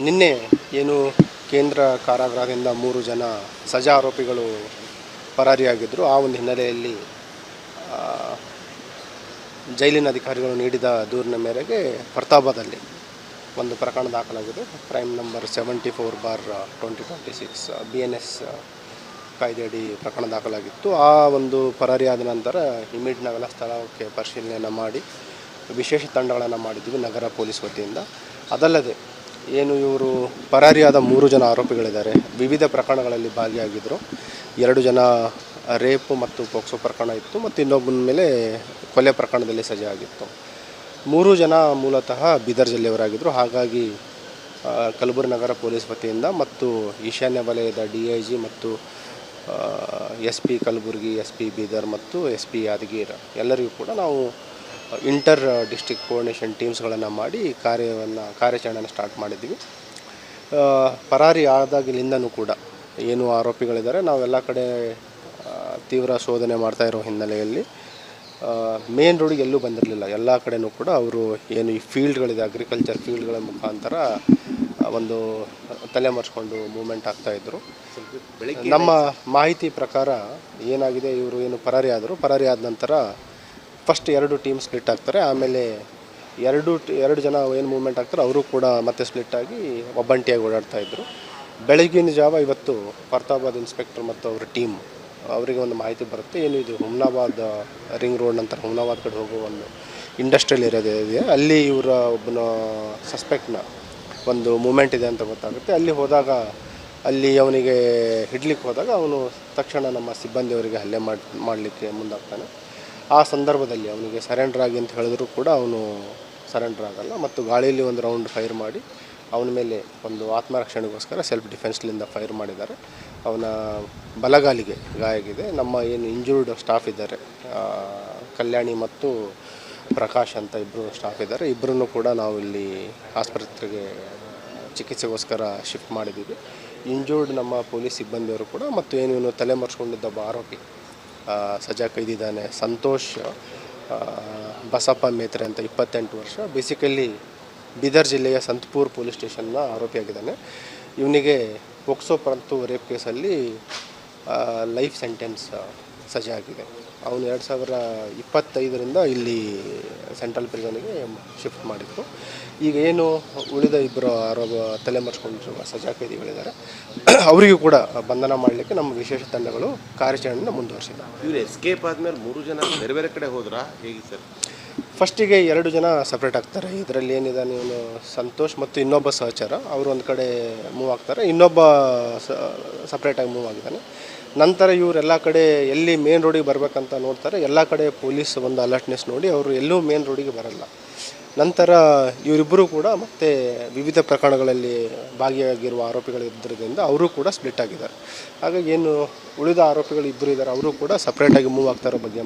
ನಿನ್ನೆ ಏನು ಕೇಂದ್ರ ಕಾರಾಗೃಹದಿಂದ 3 ಜನ ಸಜಾ ಆರೋಪಿಗಳು ಪರಾರಿಯಾಗಿದ್ದರು. ಆ ಒಂದು ಹಿನ್ನೆಲೆಯಲ್ಲಿ ಜೈಲಿನ ಅಧಿಕಾರಿಗಳು ನೀಡಿದ ದೂರಿನ ಮೇರೆಗೆ ಫರ್ತಾಬಾದಲ್ಲಿ ಒಂದು ಪ್ರಕರಣ ದಾಖಲಾಗಿದೆ. ಕ್ರೈಮ್ ನಂಬರ್ 74/2026 BNS ಕಾಯ್ದೆಯಡಿ ಪ್ರಕರಣ ದಾಖಲಾಗಿತ್ತು. ಆ ಒಂದು ಪರಾರಿಯಾದ ನಂತರ ಇಮಿಡಿಯೇಟ್ ನಾವೆಲ್ಲ ಸ್ಥಳಕ್ಕೆ ಪರಿಶೀಲನೆಯನ್ನು ಮಾಡಿ ವಿಶೇಷ ತಂಡಗಳನ್ನು ಮಾಡಿದ್ವಿ ನಗರ ಪೊಲೀಸ್ ವತಿಯಿಂದ. ಅದಲ್ಲದೆ ಏನು ಇವರು ಪರಾರಿಯಾದ 3 ಜನ ಆರೋಪಿಗಳಿದ್ದಾರೆ, ವಿವಿಧ ಪ್ರಕರಣಗಳಲ್ಲಿ ಭಾಗಿಯಾಗಿದ್ದರು. 2 ಜನ ರೇಪು ಮತ್ತು ಪೋಕ್ಸೋ ಪ್ರಕರಣ ಇತ್ತು ಮತ್ತು ಇನ್ನೊಬ್ಬನ ಮೇಲೆ ಕೊಲೆ ಪ್ರಕರಣದಲ್ಲಿ ಸಜೆ ಆಗಿತ್ತು. 3 ಜನ ಮೂಲತಃ ಬೀದರ್ ಜಿಲ್ಲೆಯವರಾಗಿದ್ದರು. ಹಾಗಾಗಿ ಕಲಬುರಗಿ ನಗರ ಪೊಲೀಸ್ ವತಿಯಿಂದ ಮತ್ತು ಈಶಾನ್ಯ ವಲಯದ DIG ಮತ್ತು SP ಕಲಬುರಗಿ, SP ಬೀದರ್ ಮತ್ತು SP ಯಾದಗಿರಿ ಎಲ್ಲರಿಗೂ ಕೂಡ ನಾವು ಇಂಟರ್ ಡಿಸ್ಟ್ರಿಕ್ಟ್ ಕೋಆರ್ಡಿನೇಷನ್ ಟೀಮ್ಸ್ಗಳನ್ನು ಮಾಡಿ ಕಾರ್ಯಾಚರಣೆಯನ್ನು ಸ್ಟಾರ್ಟ್ ಮಾಡಿದ್ವಿ. ಪರಾರಿ ಆದಾಗಲಿಂದನೂ ಕೂಡ ಏನು ಆರೋಪಿಗಳಿದ್ದಾರೆ ನಾವೆಲ್ಲ ಕಡೆ ತೀವ್ರ ಶೋಧನೆ ಮಾಡ್ತಾ ಇರೋ ಹಿನ್ನೆಲೆಯಲ್ಲಿ ಮೇನ್ ರೋಡಿಗೆ ಎಲ್ಲೂ ಬಂದಿರಲಿಲ್ಲ. ಎಲ್ಲ ಕಡೆಯೂ ಕೂಡ ಅವರು ಏನು ಈ ಫೀಲ್ಡ್ಗಳಿದೆ, ಅಗ್ರಿಕಲ್ಚರ್ ಫೀಲ್ಡ್ಗಳ ಮುಖಾಂತರ ಒಂದು ತಲೆಮರೆಸ್ಕೊಂಡು ಮೂವ್ಮೆಂಟ್ ಆಗ್ತಾಯಿದ್ರು. ನಮ್ಮ ಮಾಹಿತಿ ಪ್ರಕಾರ ಏನಾಗಿದೆ, ಇವರು ಏನು ಪರಾರಿ ಆದ ನಂತರ ಫಸ್ಟ್ 2 ಟೀಮ್ ಸ್ಪ್ಲಿಟ್ ಆಗ್ತಾರೆ. ಆಮೇಲೆ ಎರಡು ಜನ ಏನು ಮೂವ್ಮೆಂಟ್ ಆಗ್ತಾರೆ ಅವರು ಕೂಡ ಮತ್ತೆ ಸ್ಪ್ಲಿಟ್ ಆಗಿ ಒಬ್ಬಂಟಿಯಾಗಿ ಓಡಾಡ್ತಾಯಿದ್ರು. ಬೆಳಗಿನ ಜಾವ ಇವತ್ತು ಫರ್ತಾಬಾದ್ ಇನ್ಸ್ಪೆಕ್ಟರ್ ಮತ್ತು ಅವರ ಟೀಮ್ ಅವರಿಗೆ ಒಂದು ಮಾಹಿತಿ ಬರುತ್ತೆ, ಏನು ಇದು ಹುಮ್ನಾಬಾದ್ ರಿಂಗ್ ರೋಡ್ ನಂತರ ಹುಮ್ನಾಬಾದ್ ಕಡೆ ಹೋಗೋ ಒಂದು ಇಂಡಸ್ಟ್ರಿಯಲ್ ಏರಿಯಾದಿದೆ, ಅಲ್ಲಿ ಇವರ ಒಬ್ಬನ ಸಸ್ಪೆಕ್ಟ್ನ ಒಂದು ಮೂಮೆಂಟ್ ಇದೆ ಅಂತ ಗೊತ್ತಾಗುತ್ತೆ. ಅಲ್ಲಿ ಹೋದಾಗ ಅಲ್ಲಿ ಅವನಿಗೆ ಹಿಡ್ಲಿಕ್ಕೆ ಹೋದಾಗ ಅವನು ತಕ್ಷಣ ನಮ್ಮ ಸಿಬ್ಬಂದಿಯವರಿಗೆ ಹಲ್ಲೆ ಮಾಡಲಿಕ್ಕೆ ಮುಂದಾಗ್ತಾನೆ. ಆ ಸಂದರ್ಭದಲ್ಲಿ ಅವನಿಗೆ ಸರೆಂಡರ್ ಆಗಿ ಅಂತ ಹೇಳಿದ್ರು ಕೂಡ ಅವನು ಸರೆಂಡರ್ ಆಗಲ್ಲ ಮತ್ತು ಗಾಳಿಯಲ್ಲಿ ಒಂದು ರೌಂಡ್ ಫೈರ್ ಮಾಡಿ ಅವನ ಮೇಲೆ ಒಂದು ಆತ್ಮರಕ್ಷಣೆಗೋಸ್ಕರ ಸೆಲ್ಫ್ ಡಿಫೆನ್ಸ್ಲಿಂದ ಫೈರ್ ಮಾಡಿದ್ದಾರೆ. ಅವನ ಬಲಗಾಲಿಗೆ ಗಾಯ ಆಗಿದೆ. ನಮ್ಮ ಏನು ಇಂಜೂರ್ಡ್ ಸ್ಟಾಫ್ ಇದ್ದಾರೆ, ಕಲ್ಯಾಣಿ ಮತ್ತು ಪ್ರಕಾಶ್ ಅಂತ ಇಬ್ಬರು ಸ್ಟಾಫ್ ಇದ್ದಾರೆ, ಇಬ್ಬರನ್ನು ಕೂಡ ನಾವು ಇಲ್ಲಿ ಆಸ್ಪತ್ರೆಗೆ ಚಿಕಿತ್ಸೆಗೋಸ್ಕರ ಶಿಫ್ಟ್ ಮಾಡಿದ್ದೀವಿ. ಇಂಜೂರ್ಡ್ ನಮ್ಮ ಪೊಲೀಸ್ ಸಿಬ್ಬಂದಿಯವರು ಕೂಡ ಮತ್ತು ಏನು ಇವನು ತಲೆಮರೆಸ್ಕೊಂಡಿದ್ದ ಒಬ್ಬ ಆರೋಪಿ ಸಜಾ ಕೈದಿದ್ದಾನೆ, ಸಂತೋಷ್ ಬಸಪ್ಪ ಮೇತ್ರೆ ಅಂತ 28 ವರ್ಷ, ಬೇಸಿಕಲಿ ಬೀದರ್ ಜಿಲ್ಲೆಯ ಸಂತಪುರ್ ಪೊಲೀಸ್ ಸ್ಟೇಷನ್ನ ಆರೋಪಿಯಾಗಿದ್ದಾನೆ. ಇವನಿಗೆ ಪೋಕ್ಸೋ ಮತ್ತು ರೇಪ್ ಕೇಸಲ್ಲಿ ಲೈಫ್ ಸೆಂಟೆನ್ಸ್ ಸಜೆ ಆಗಿದೆ. ಅವನು 2025ರಿಂದ ಇಲ್ಲಿ ಸೆಂಟ್ರಲ್ ಪ್ರಿಸನ್ಗೆ ಶಿಫ್ಟ್ ಮಾಡಿತ್ತು. ಈಗ ಏನು ಉಳಿದ ಇಬ್ಬರು ತಲೆಮರೆಸ್ಕೊಂಡಿರುವ ಸಜಾ ಕೈದಿಗಳಿದ್ದಾರೆ, ಅವರಿಗೂ ಕೂಡ ಬಂಧನ ಮಾಡಲಿಕ್ಕೆ ನಮ್ಮ ವಿಶೇಷ ತಂಡಗಳು ಕಾರ್ಯಾಚರಣೆಯನ್ನು ಮುಂದುವರಿಸಿದ್ದಾರೆ. ಇವರು ಎಸ್ಕೇಪ್ ಆದಮೇಲೆ 3 ಜನ ಬೇರೆ ಬೇರೆ ಕಡೆ ಹೋದ್ರಾ ಹೇಗೆ ಸರ್? ಫಸ್ಟಿಗೆ 2 ಜನ ಸಪ್ರೇಟ್ ಆಗ್ತಾರೆ. ಇದರಲ್ಲಿ ಏನಿದೆ, ನೀವು ಸಂತೋಷ್ ಮತ್ತು ಇನ್ನೊಬ್ಬ ಸಹಚರ ಅವರು ಒಂದು ಕಡೆ ಮೂವ್ ಆಗ್ತಾರೆ, ಇನ್ನೊಬ್ಬ ಸಪ್ರೇಟಾಗಿ ಮೂವ್ ಆಗಿದ್ದಾನೆ. ನಂತರ ಇವರೆಲ್ಲ ಕಡೆ ಎಲ್ಲಿ ಮೇನ್ ರೋಡಿಗೆ ಬರಬೇಕಂತ ನೋಡ್ತಾರೆ, ಎಲ್ಲ ಕಡೆ ಪೊಲೀಸ್ ಒಂದು ಅಲರ್ಟ್ನೆಸ್ ನೋಡಿ ಅವರು ಎಲ್ಲೂ ಮೇನ್ ರೋಡಿಗೆ ಬರಲ್ಲ. ನಂತರ ಇವರಿಬ್ಬರು ಕೂಡ ಮತ್ತೆ ವಿವಿಧ ಪ್ರಕರಣಗಳಲ್ಲಿ ಭಾಗಿಯಾಗಿರುವ ಆರೋಪಿಗಳಿದ್ದರಿಂದ ಅವರು ಕೂಡ ಸ್ಪ್ಲಿಟ್ ಆಗಿದ್ದಾರೆ. ಹಾಗಾಗಿ ಏನು ಉಳಿದ ಆರೋಪಿಗಳು ಇಬ್ಬರು ಇದ್ದಾರೆ, ಅವರು ಕೂಡ ಸಪ್ರೇಟಾಗಿ ಮೂವ್ ಆಗ್ತಾರೋ ಬಗ್ಗೆ